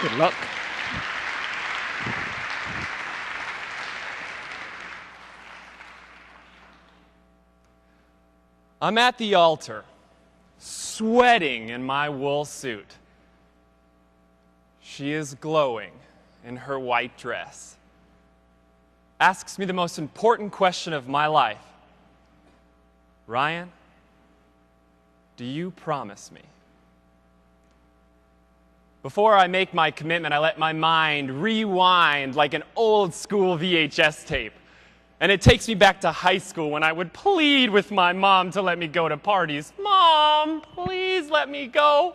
Good luck. I'm at the altar, sweating in my wool suit. She is glowing in her white dress. Asks me the most important question of my life. Ryan, do you promise me? Before I make my commitment, I let my mind rewind like an old school VHS tape. And it takes me back to high school when I would plead with my mom to let me go to parties. Mom, please let me go.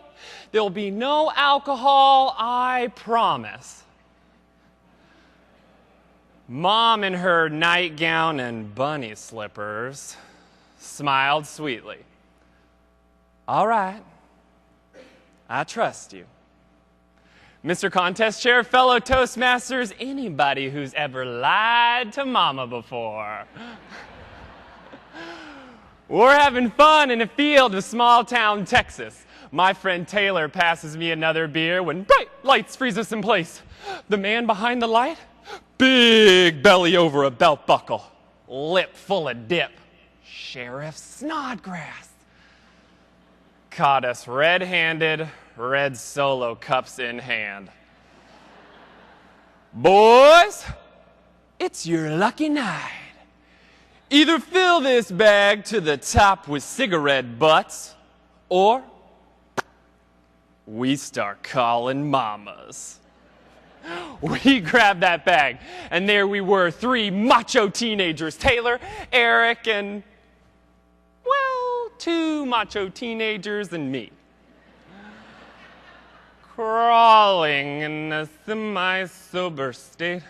There'll be no alcohol, I promise. Mom, in her nightgown and bunny slippers, smiled sweetly. All right, I trust you. Mr. Contest Chair, fellow Toastmasters, anybody who's ever lied to Mama before. We're having fun in a field of small-town Texas. My friend Taylor passes me another beer when bright lights freeze us in place. The man behind the light, big belly over a belt buckle, lip full of dip. Sheriff Snodgrass. Caught us red-handed, red Solo cups in hand. Boys, it's your lucky night. Either fill this bag to the top with cigarette butts, or we start calling mamas. We grabbed that bag, and there we were, three macho teenagers, Taylor, Eric, and, well, two macho teenagers and me. Crawling in a semi-sober state,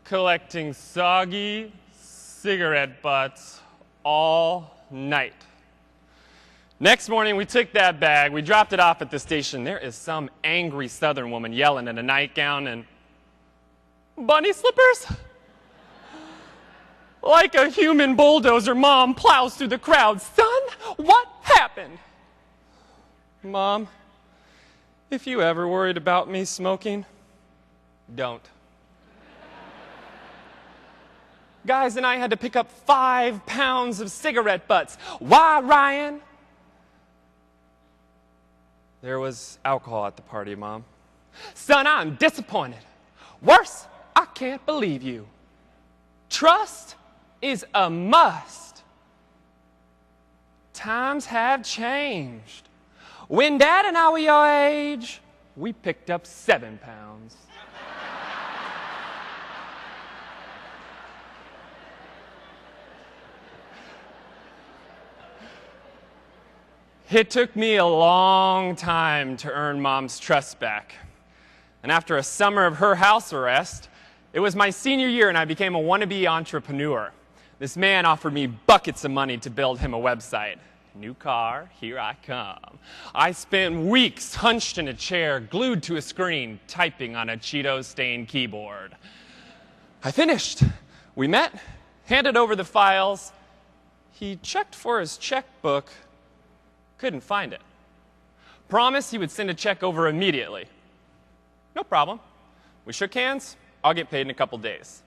collecting soggy cigarette butts all night. Next morning, we took that bag, we dropped it off at the station. There is some angry Southern woman yelling in a nightgown and bunny slippers. Like a human bulldozer, Mom plows through the crowd. Son, what happened? Mom, if you ever worried about me smoking, don't. Guys and I had to pick up 5 pounds of cigarette butts. Why, Ryan? There was alcohol at the party, Mom. Son, I'm disappointed. Worse, I can't believe you. Trust is a must. Times have changed. When Dad and I were your age, we picked up 7 pounds. It took me a long time to earn Mom's trust back. And after a summer of her house arrest, it was my senior year and I became a wannabe entrepreneur. This man offered me buckets of money to build him a website. New car, here I come. I spent weeks hunched in a chair, glued to a screen, typing on a Cheeto-stained keyboard. I finished. We met, handed over the files. He checked for his checkbook, couldn't find it. Promised he would send a check over immediately. No problem. We shook hands. I'll get paid in a couple days.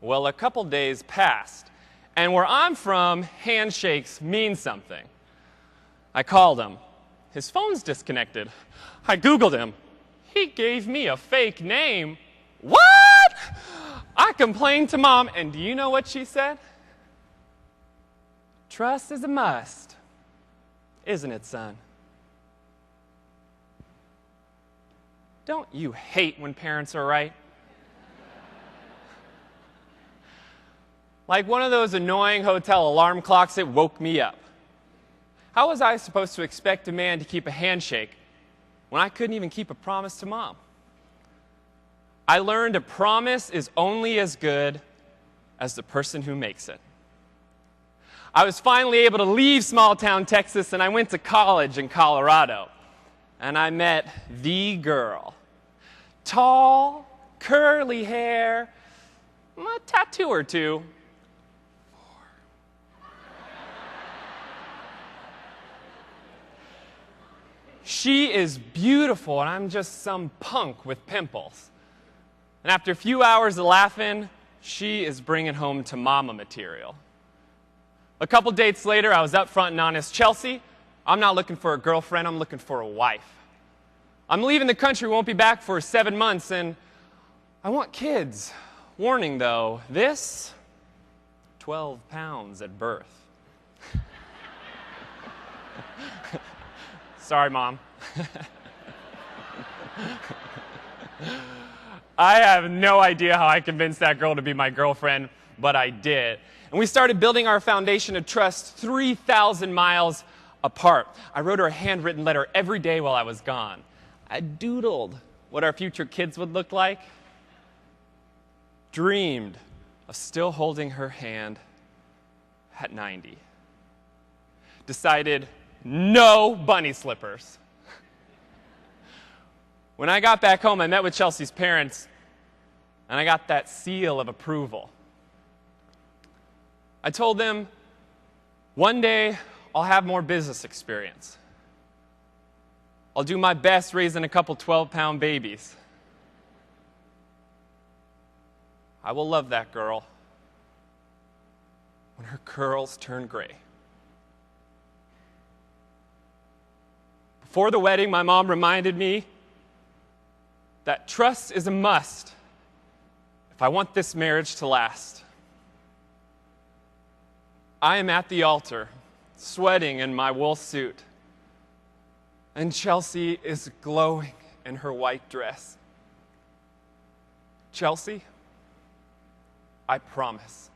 Well, a couple days passed. And where I'm from, handshakes mean something. I called him. His phone's disconnected. I Googled him. He gave me a fake name. What? I complained to Mom, and do you know what she said? Trust is a must, isn't it, son? Don't you hate when parents are right? Like one of those annoying hotel alarm clocks that woke me up. How was I supposed to expect a man to keep a handshake when I couldn't even keep a promise to Mom? I learned a promise is only as good as the person who makes it. I was finally able to leave small-town Texas, and I went to college in Colorado. And I met the girl. Tall, curly hair, a tattoo or two. She is beautiful, and I'm just some punk with pimples. And after a few hours of laughing, she is bringing home to mama material. A couple dates later, I was upfront and honest. Chelsea, I'm not looking for a girlfriend, I'm looking for a wife. I'm leaving the country, won't be back for 7 months, and I want kids. Warning though, this, 12 pounds at birth. Sorry, Mom. I have no idea how I convinced that girl to be my girlfriend, but I did. And we started building our foundation of trust 3,000 miles apart. I wrote her a handwritten letter every day while I was gone. I doodled what our future kids would look like, dreamed of still holding her hand at 90. Decided no bunny slippers. When I got back home, I met with Chelsea's parents, and I got that seal of approval. I told them, one day I'll have more business experience. I'll do my best raising a couple 12-pound babies. I will love that girl when her curls turn gray. Before the wedding, my mom reminded me that trust is a must if I want this marriage to last. I am at the altar, sweating in my wool suit, and Chelsea is glowing in her white dress. Chelsea, I promise,